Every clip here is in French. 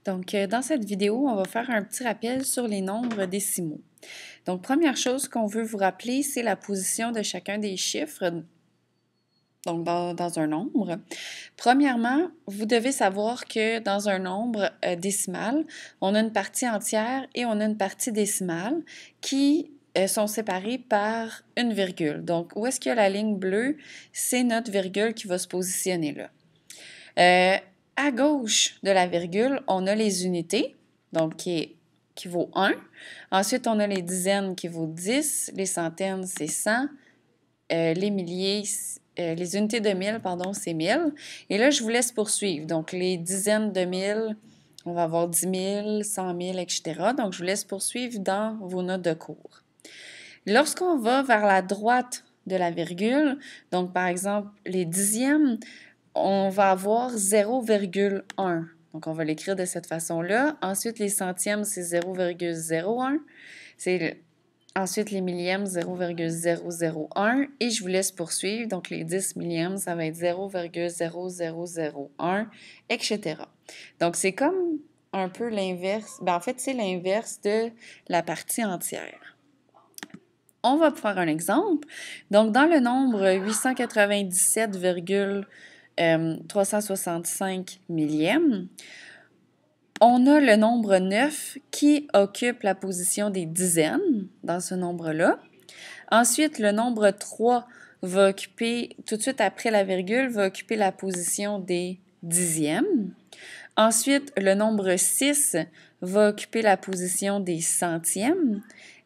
Donc, dans cette vidéo, on va faire un petit rappel sur les nombres décimaux. Donc, première chose qu'on veut vous rappeler, c'est la position de chacun des chiffres, donc dans un nombre. Premièrement, vous devez savoir que dans un nombre décimal, on a une partie entière et on a une partie décimale qui sont séparées par une virgule. Donc, où est-ce qu'il y a la ligne bleue? C'est notre virgule qui va se positionner là. À gauche de la virgule, on a les unités, donc qui vaut 1. Ensuite, on a les dizaines qui vaut 10, les centaines, c'est 100, les milliers, les unités de 1000, pardon, c'est 1000. Et là, je vous laisse poursuivre. Donc, les dizaines de 1000, on va avoir 10 000, 100 000, etc. Donc, je vous laisse poursuivre dans vos notes de cours. Lorsqu'on va vers la droite de la virgule, donc par exemple, les dixièmes, on va avoir 0,1. Donc, on va l'écrire de cette façon-là. Ensuite, les centièmes, c'est 0,01. Ensuite, les millièmes, 0,001. Et je vous laisse poursuivre. Donc, les 10 millièmes, ça va être 0,0001, etc. Donc, c'est comme un peu l'inverse. En fait, c'est l'inverse de la partie entière. On va faire un exemple. Donc, dans le nombre 897,365 millièmes, on a le nombre 9 qui occupe la position des dizaines dans ce nombre-là. Ensuite, le nombre 3 va occuper, tout de suite après la virgule, va occuper la position des dixièmes. Ensuite, le nombre 6 va occuper la position des centièmes.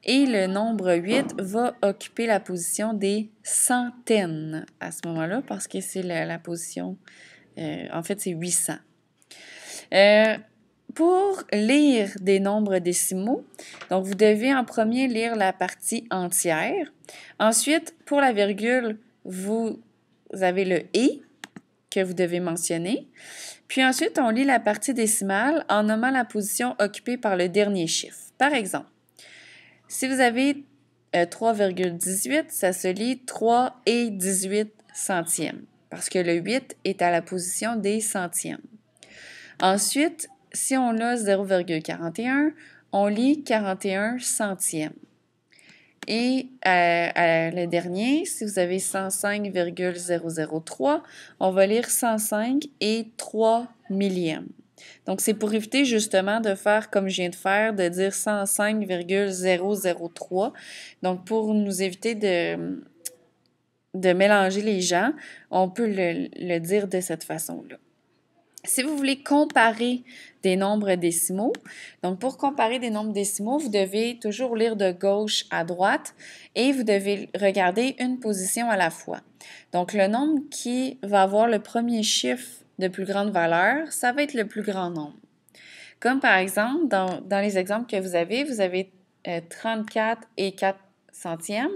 Et le nombre 8 va occuper la position des centaines à ce moment-là, parce que c'est la position, en fait, c'est 800. Pour lire des nombres décimaux, donc vous devez en premier lire la partie entière. Ensuite, pour la virgule, vous avez le « et » que vous devez mentionner. Puis ensuite, on lit la partie décimale en nommant la position occupée par le dernier chiffre. Par exemple, si vous avez 3,18, ça se lit 3 et 18 centièmes, parce que le 8 est à la position des centièmes. Ensuite, si on a 0,41, on lit 41 centièmes. Et le dernier, si vous avez 105,003, on va lire 105 et 3 millièmes. Donc, c'est pour éviter justement de faire comme je viens de faire, de dire 105,003. Donc, pour nous éviter de mélanger les gens, on peut le dire de cette façon-là. Si vous voulez comparer des nombres décimaux, donc pour comparer des nombres décimaux, vous devez toujours lire de gauche à droite et vous devez regarder une position à la fois. Donc, le nombre qui va avoir le premier chiffre de plus grande valeur, ça va être le plus grand nombre. Comme par exemple, dans les exemples que vous avez 34 et 4 centièmes,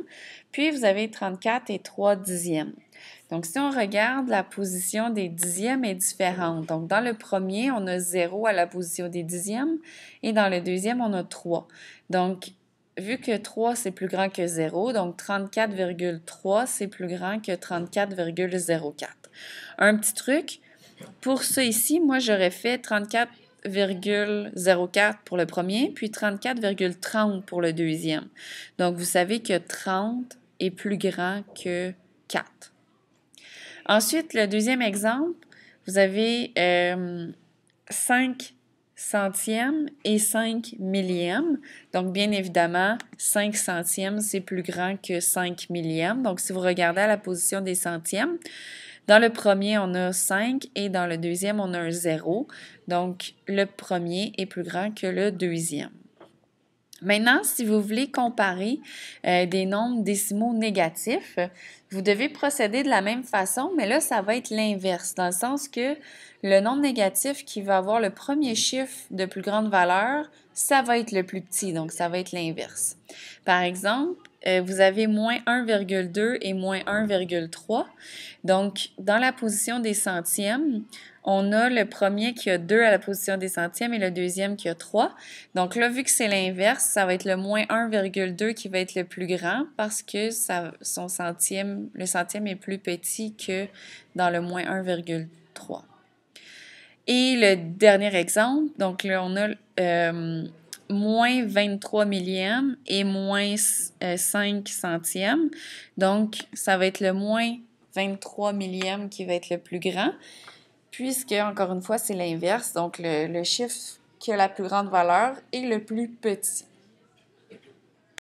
puis vous avez 34 et 3 dixièmes. Donc, si on regarde, la position des dixièmes est différente. Donc, dans le premier, on a 0 à la position des dixièmes et dans le deuxième, on a 3. Donc, vu que 3, c'est plus grand que 0, donc 34,3, c'est plus grand que 34,04. Un petit truc, pour ça ici, moi, j'aurais fait 34,04 pour le premier, puis 34,30 pour le deuxième. Donc, vous savez que 30 est plus grand que 4. Ensuite, le deuxième exemple, vous avez 5 centièmes et 5 millièmes. Donc, bien évidemment, 5 centièmes, c'est plus grand que 5 millièmes. Donc, si vous regardez à la position des centièmes, dans le premier, on a 5 et dans le deuxième, on a un 0. Donc, le premier est plus grand que le deuxième. Maintenant, si vous voulez comparer des nombres décimaux négatifs, vous devez procéder de la même façon, mais là, ça va être l'inverse, dans le sens que le nombre négatif qui va avoir le premier chiffre de plus grande valeur, ça va être le plus petit, donc ça va être l'inverse. Par exemple, vous avez moins 1,2 et moins 1,3. Donc, dans la position des centièmes, on a le premier qui a 2 à la position des centièmes et le deuxième qui a 3. Donc là, vu que c'est l'inverse, ça va être le moins 1,2 qui va être le plus grand parce que le centième est plus petit que dans le moins 1,3. Et le dernier exemple, donc là, on a moins 23 millièmes et moins 5 centièmes. Donc, ça va être le moins 23 millièmes qui va être le plus grand, puisque, encore une fois, c'est l'inverse. Donc, le chiffre qui a la plus grande valeur est le plus petit.